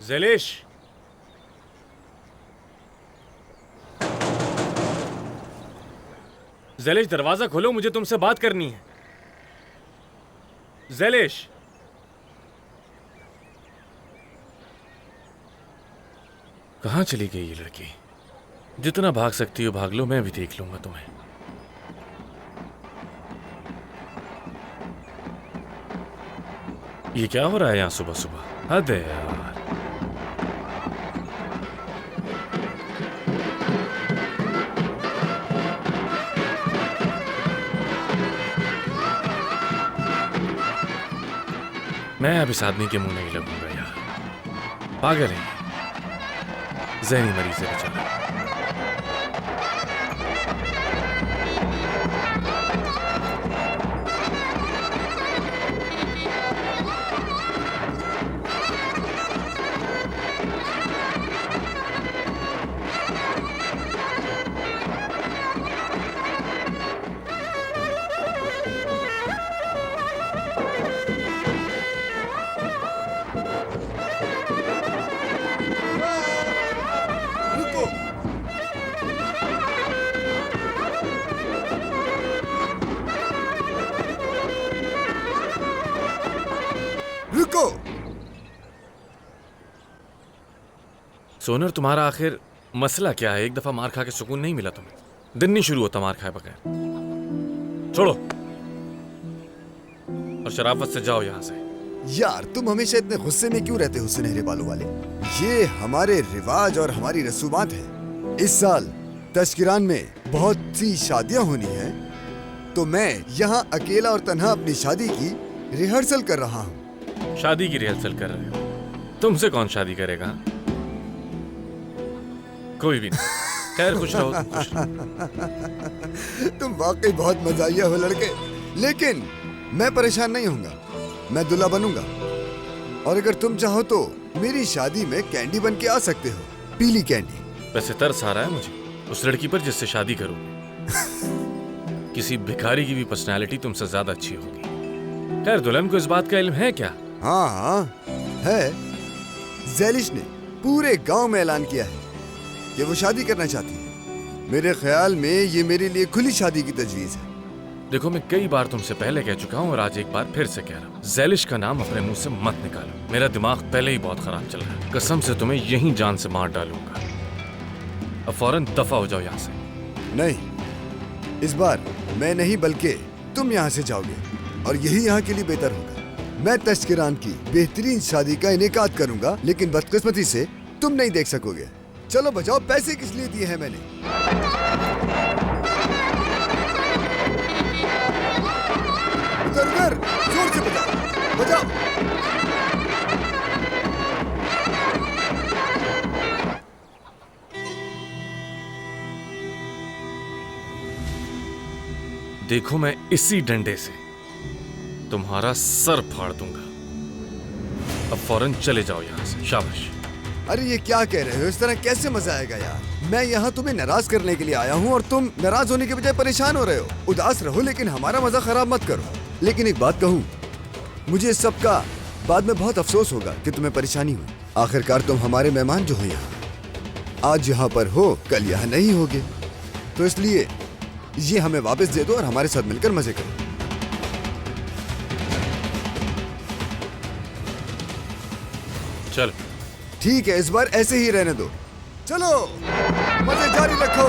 ज़ैलिश, ज़ैलिश दरवाजा खोलो, मुझे तुमसे बात करनी है। ज़ैलिश, कहाँ चली गई ये लड़की? जितना भाग सकती हो भाग लो, मैं भी देख लूंगा तुम्हें। ये क्या हो रहा है यहाँ सुबह सुबह? हद है यार। मैं अब इस आदमी के मुंह नहीं लगूंगा यार, पागल है, ज़हनी मरीज है बेचारा। रुको। सोनर, तुम्हारा आखिर मसला क्या है? एक दफा मार खा के सुकून नहीं मिला तुम्हें? दिन नहीं शुरू होता मार खाए बगैर। छोड़ो और शराफत से जाओ यहां से। यार तुम हमेशा इतने गुस्से में क्यों रहते हो सुनहरे बालों वाले? ये हमारे रिवाज और हमारी रसूमात है। इस साल तश्किरान में बहुत सी शादियां होनी है, तो मैं यहाँ अकेला और तन्हा अपनी शादी की रिहर्सल कर रहा हूँ। शादी की रिहर्सल कर रहे हो? तुमसे कौन शादी करेगा? कोई भी नहीं। खैर, खुश रहो, तुम खुश रहो। तुम वाकई बहुत मजाइया हो लड़के, लेकिन मैं परेशान नहीं होऊंगा। मैं दूल्हा बनूंगा, और अगर तुम चाहो तो मेरी शादी में कैंडी बन के आ सकते हो, पीली कैंडी। वैसे तरस आ रहा है मुझे उस लड़की पर जिससे शादी करोगे। किसी भिखारी की भी पर्सनालिटी तुमसे ज्यादा अच्छी होगी। खैर, दुल्हन को इस बात का इल्म है क्या? हाँ हाँ है। ज़ैलिश ने पूरे गांव में ऐलान किया है कि वो शादी करना चाहती है। मेरे ख्याल में ये मेरे लिए खुली शादी की तजवीज है। देखो, मैं कई बार तुमसे पहले कह चुका हूँ और आज एक बार फिर से कह रहा हूँ, ज़ैलिश का नाम अपने मुंह से मत निकालो। मेरा दिमाग पहले ही बहुत खराब चल रहा है। कसम से तुम्हें यहीं जान से मार डालूंगा। अब फौरन दफा हो जाओ यहाँ से। नहीं, इस बार मैं नहीं बल्कि तुम यहाँ से जाओगे, और यही यहाँ के लिए बेहतर होगा। मैं तश्किरान की बेहतरीन शादी का इनेकाद करूंगा, लेकिन बदकिस्मती से तुम नहीं देख सकोगे। चलो बजाओ, पैसे किस लिए दिए हैं मैंने। उधर उधर जोर से बजाओ, बजाओ। देखो, मैं इसी डंडे से तुम्हारा सर फाड़ दूंगा। अब फौरन चले जाओ यहाँ से। शाबाश। अरे ये क्या कह रहे हो? इस तरह कैसे मजा आएगा यार? मैं यहाँ तुम्हें नाराज करने के लिए आया हूँ और तुम नाराज होने के बजाय परेशान हो रहे हो। उदास रहो, लेकिन हमारा मजा खराब मत करो। लेकिन एक बात कहूँ, मुझे इस सब का बाद में बहुत अफसोस होगा कि तुम्हें परेशानी हुई। आखिरकार तुम हमारे मेहमान जो हो यहाँ, आज यहाँ पर हो, कल यहाँ नहीं होगे, तो इसलिए ये हमें वापस दे दो और हमारे साथ मिलकर मजे करो। चल। ठीक है, इस बार ऐसे ही रहने दो। चलो, मजे जारी रखो।